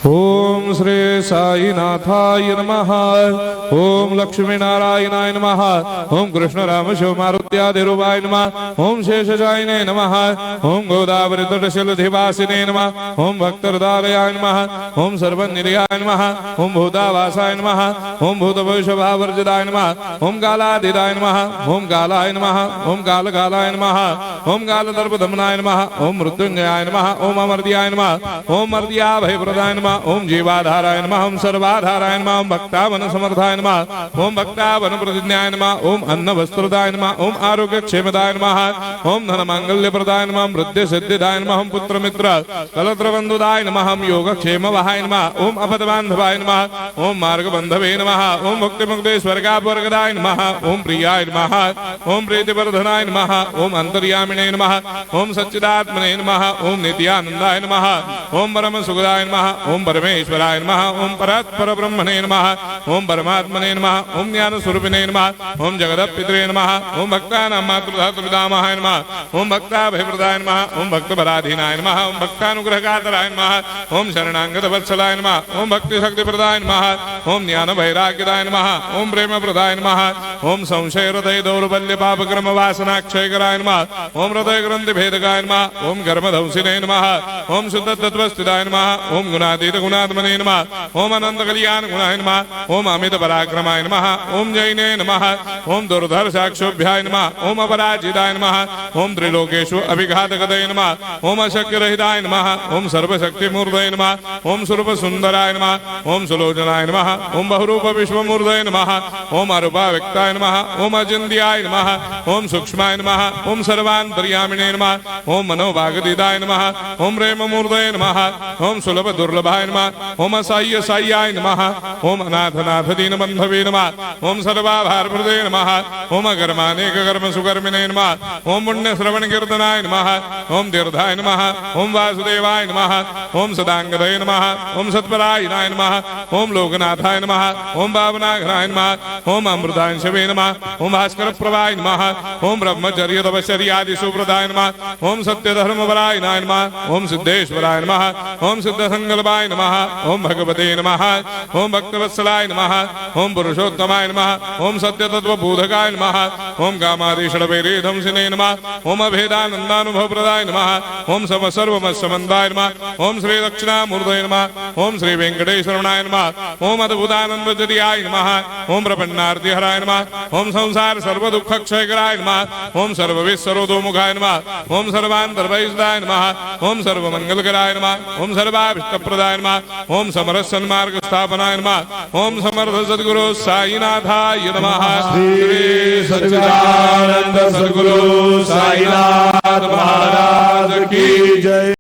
ओम श्री साईनाथाय नमः। ओम लक्ष्मी नारायणाय नमः। ओम कृष्ण राम शिव मारुत्यादिरूपाय नमः। ओम शेषशायिने नमः। ओम गोदावरी तटशिलधिवासिने नमः। ओम भक्तहृदयाय नमः। ओम सर्वनिलयाय नमः। ओम भूतावासाय नमः। ओम भूतभविष्यभावर्जिताय नमः। ओम कालाधीताय नमः। ओम कालाय नमः। ओम कालकालाय नमः। ओम कालदर्पदमनाय नमः। ओम मृत्युंजयाय नमः। ओम अमर्त्याय नमः। ओम मर्त्याभयप्रदाय नमः। ओम जीवाधाराय नमः। ओम सर्वाधाराय नमः। ओम भक्तावन समर्थाय नमः। ओम भक्तावन प्रतिज्ञाय नमः। ओम अन्न वस्त्रदाय नमः। ओम आरोग्य क्षेमदाय नमः। ओम धन मांगल्य प्रदाय नमः। ओम वृद्धि सिद्धिदाय नमः। ओम पुत्र मित्र कलत्र बंधुदाय नमः। ओम योग क्षेम वहाय नमः। ओम अपद बांधवाय नमः। ओम मार्ग बंधवे नमः। ओम मुक्ति मुक्ति स्वर्गापवर्गदाय नमः। ओम प्रियाय नमः। ओम प्रीतिवर्धनाय नमः। ओम अंतर्यामिने नमः। ओम सच्चिदात्मने नमः। ओम नित्यानंदाय नमः। ओम परम सुखदाय नमः। ओम परमेश्वराय नमः। ओम परात्पर ब्रह्मणे नमः। ओम परमात्मने नमः। ओम ज्ञान स्वरूपिणे नमः। ओम जगदपितरे नमः। ओम भक्तानां मातृधातुपितामहाय नमः। ओम भक्ताभयप्रदाय नमः। ओम भक्तपराधीनाय नमः। ओम भक्तानुग्रहकातराय नमः। ओम शरणागत वत्सलाय नमः। ओम भक्ति शक्ति प्रदाय नमः। ओम ज्ञान वैराग्यदाय नमः। ओम प्रेम प्रदाय नमः। ओम संशय हृदय दौर्बल्य पापक्रम वासना क्षयकराय नमः। ओम हृदय ग्रंथि भेदकाय नमः। ओम कर्मधंसिने नमः। ओम शुद्ध तत्वस्थिताय नमः। ओम गुणातीत गुणात्मने नमः। ओम अनंत कल्याण गुणाय नमः। ओम अमित पराक्रमाय नमः। ओम जैने नमः। ओम दुर्धर्षाक्षोभ्याय नमः। ओम अपराजिताय नमः। ओम त्रिलोकेषु अभिघातगतये नमः। ओम अशक्य रहिताय नमः। ओम सर्वशक्तिमूर्तये नमः। ओम स्वरूप सुंदराय नमः। ओम सुलोचनाय नमः। ओम बहुरूप विश्वमूर्तये नमः। ओम अरूपाव्यक्ताय नमः। ओम अचिन्त्याय नमः। ओम सूक्ष्माय नमः। ओम सर्वान्तर्यामिणे नमः। ओम मनोभागदिताय नमः। ओम प्रेममूर्तये नमः। ओम सुलभ दुर्लभाय नमः। ओम असाह्य साह्याय नमः। ओम अनाथनाथ दीनबन्धवे नमः। ओम सर्वाभारप्रदे नमः। ओम अकर्मानेक कर्म सुकर्मिणे नमः। ओम पुण्य श्रवण कीर्तनाय नमः। ओम तीर्थाय नमः। ओम वासुदेवाय नमः। ओम सदांगदये नमः। ओम सत्परायणाय नमः। ओम लोकनाथाय नमः। ओम भावनाघ्नाय नमः। ओम अमृतांशवे नमः। ओम भास्कर प्रभाय नमः। ओम ब्रह्मचर्य तपश्चर्यादि सुप्रदाय नमः। ओम सत्यधर्मपरायणाय नमः। ओम सिद्धेश्वराय नमः। ओम सिद्ध संकल्पाय नमः। ओम भगवते नमः। ओम भक्तवत्सलाय नमः। ओम पुरुषोत्तमाय नमः। ओम सत्यतत्त्वबोधकाय नमः। ओम कामादिषडवैरेधंसिने नमः। ओम अभेदानन्दानुभवप्रदाय नमः। ओम सर्वमस्समन्दाय नमः। ओम श्री दक्षिणामूर्तये नमः। ओम श्री वेंकटेश्वरनाय नमः। ओम अद्भुतानन्दजर्याय नमः। ओम प्रपन्नार्तिहराय नमः। ओम संसार सर्वदुःखक्षयकराय नमः। ओम सर्वविश्वरोधोमुखाय नमः। ओम सर्वान्तर्वैषदाय नमः। ओम सर्वमङ्गलकराय नमः। ओम सर्वाभीष्टप्रदाय नमः। ओम समरस सन्मार्ग स्थापनाय नमः। ओम समर्थ सद्गुरु साईनाथाय नमः। श्री सच्चिदानंद सद्गुरु साईनाथ महाराज की जय।